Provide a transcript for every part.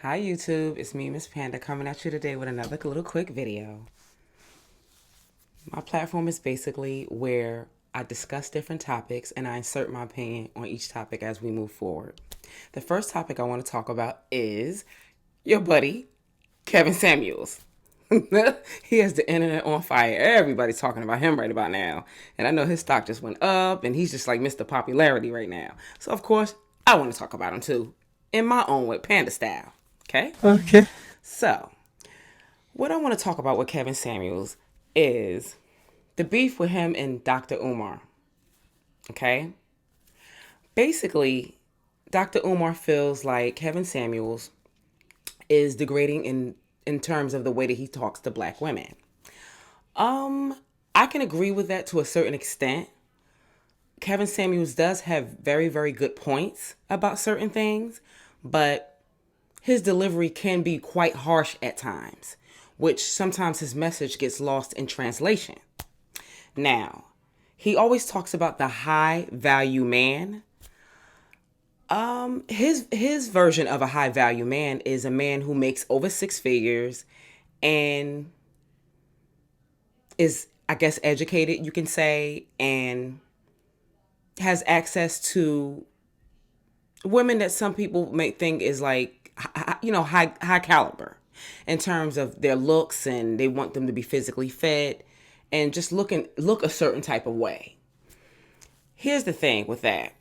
Hi YouTube, it's me, Miss Panda, coming at you today with another little quick video. My platform is basically where I discuss different topics and I insert my opinion on each topic as we move forward. The first topic I want to talk about is your buddy, Kevin Samuels. He has the internet on fire. Everybody's talking about him right about now. And I know his stock just went up and he's just like Mr. Popularity right now. So, of course, I want to talk about him too, in my own way, Panda style. Okay? Okay. So, what I want to talk about with Kevin Samuels is the beef with him and Dr. Umar. Okay? Basically, Dr. Umar feels like Kevin Samuels is degrading in terms of the way that he talks to black women. I can agree with that to a certain extent. Kevin Samuels does have very, very good points about certain things, but his delivery can be quite harsh at times, which sometimes his message gets lost in translation. Now, he always talks about the high value man. His version of a high value man is a man who makes over six figures and is, I guess, educated, you can say, and has access to women that some people may think is like, high caliber in terms of their looks, and they want them to be physically fit and just look a certain type of way. Here's the thing with that.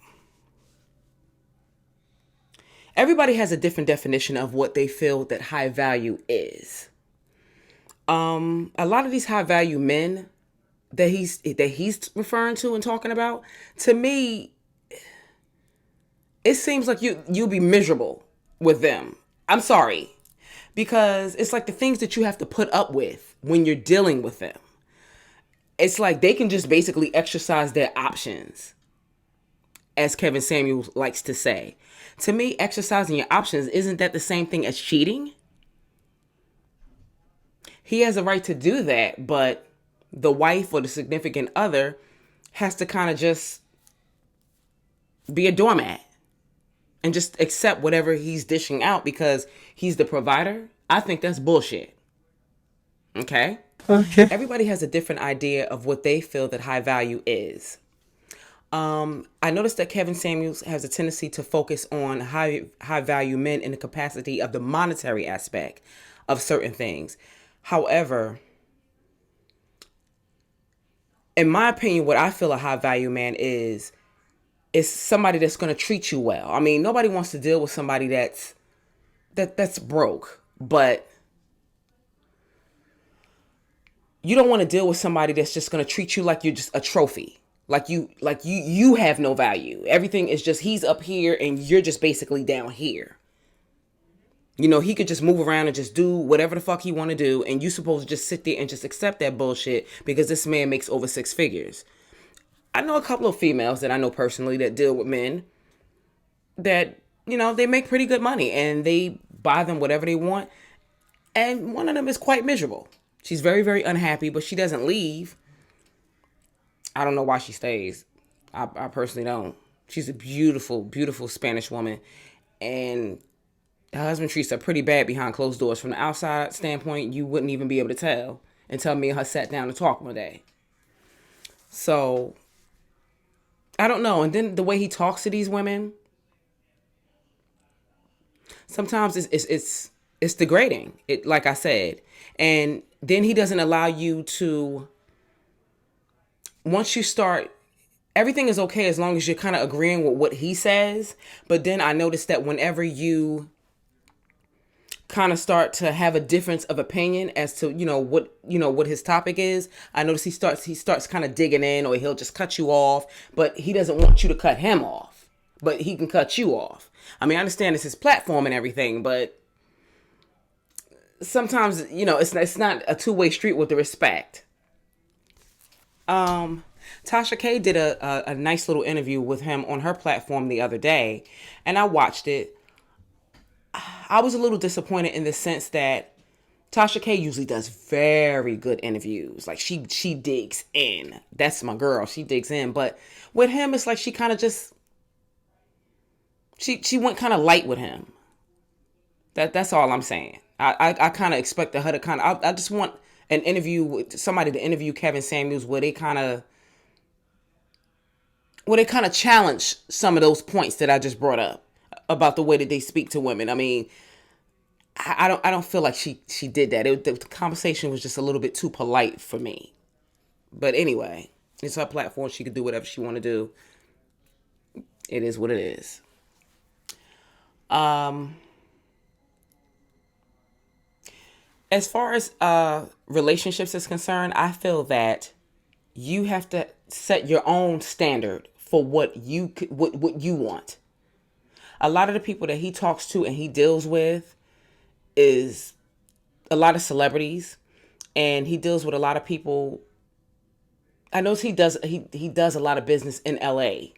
Everybody has a different definition of what they feel that high value is. A lot of these high value men that he's referring to and talking about, to me, it seems like you'll be miserable with them. I'm sorry. Because it's like the things that you have to put up with when you're dealing with them. It's like they can just basically exercise their options, as Kevin Samuels likes to say. To me, exercising your options, isn't that the same thing as cheating? He has a right to do that, but the wife or the significant other has to kind of just be a doormat and just accept whatever he's dishing out because he's the provider. I think that's bullshit. Okay? Okay. Everybody has a different idea of what they feel that high value is. I noticed that Kevin Samuels has a tendency to focus on high value men in the capacity of the monetary aspect of certain things. However, in my opinion, what I feel a high value man is somebody that's going to treat you well. I mean, nobody wants to deal with somebody that's broke, but you don't want to deal with somebody that's just going to treat you like you're just a trophy. Like you have no value. Everything is just he's up here and you're just basically down here. You know, he could just move around and just do whatever the fuck he want to do, and you supposed to just sit there and just accept that bullshit because this man makes over six figures. I know a couple of females that I know personally that deal with men that, they make pretty good money and they buy them whatever they want. And one of them is quite miserable. She's very, very unhappy, but she doesn't leave. I don't know why she stays. I personally don't. She's a beautiful, beautiful Spanish woman. And her husband treats her pretty bad behind closed doors. From the outside standpoint, you wouldn't even be able to tell until me and her sat down to talk one day. So, I don't know. And then the way he talks to these women, sometimes it's degrading. It, like I said. And then he doesn't allow you to, once you start, everything is okay as long as you're kind of agreeing with what he says. But then I noticed that whenever you kind of start to have a difference of opinion as to what his topic is, I notice he starts kind of digging in, or he'll just cut you off, but he doesn't want you to cut him off, but he can cut you off. I mean, I understand it's his platform and everything, but sometimes it's not a two-way street with the respect. Tasha K did a nice little interview with him on her platform the other day, and I watched it. I was a little disappointed in the sense that Tasha K usually does very good interviews. Like she digs in. That's my girl. She digs in. But with him, it's like she kind of just she went kind of light with him. That's all I'm saying. I kind of expect her to kind of. I just want an interview with somebody to interview Kevin Samuels where they kind of challenge some of those points that I just brought up about the way that they speak to women. I mean, I don't feel like she did that. The conversation was just a little bit too polite for me. But anyway, it's her platform. She could do whatever she want to do. It is what it is. As far as relationships is concerned, I feel that you have to set your own standard for what you want. A lot of the people that he talks to and he deals with is a lot of celebrities, and he deals with a lot of people. I know he does a lot of business in LA.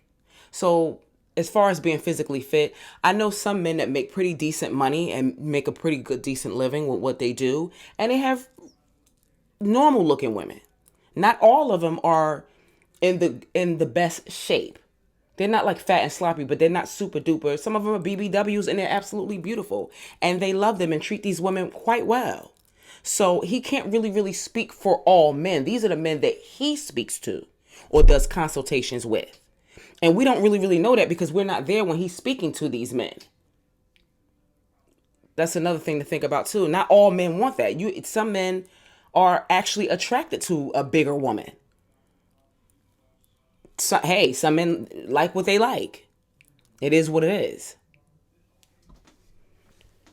So as far as being physically fit, I know some men that make pretty decent money and make a pretty good decent living with what they do, and they have normal looking women. Not all of them are in the best shape. They're not like fat and sloppy, but they're not super duper. Some of them are BBWs and they're absolutely beautiful. And they love them and treat these women quite well. So he can't really speak for all men. These are the men that he speaks to or does consultations with. And we don't really know that because we're not there when he's speaking to these men. That's another thing to think about too. Not all men want that. Some men are actually attracted to a bigger woman. So, hey, some men like what they like. It is what it is.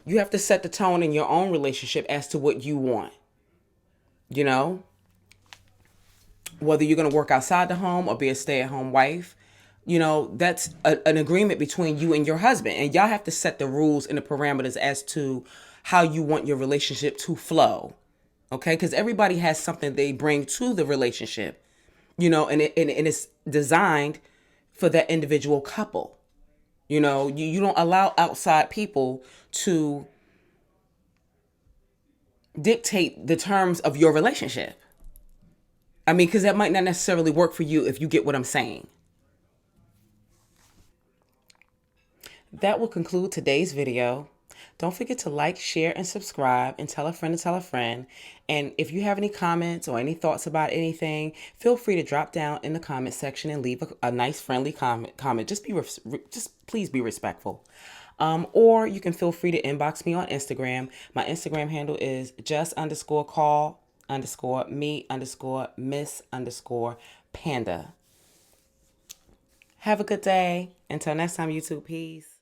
You have to set the tone in your own relationship as to what you want. You know, whether you're going to work outside the home or be a stay-at-home wife, that's an agreement between you and your husband. And y'all have to set the rules and the parameters as to how you want your relationship to flow. Okay? Because everybody has something they bring to the relationship, and it's designed for that individual couple. You don't allow outside people to dictate the terms of your relationship. I mean, because that might not necessarily work for you if you get what I'm saying. That will conclude today's video. Don't forget to like, share, and subscribe, and tell a friend to tell a friend. And if you have any comments or any thoughts about anything, feel free to drop down in the comment section and leave a nice, friendly comment. Just please be respectful. Or you can feel free to inbox me on Instagram. My Instagram handle is just_call_me_miss_Panda. Have a good day. Until next time, YouTube. Peace.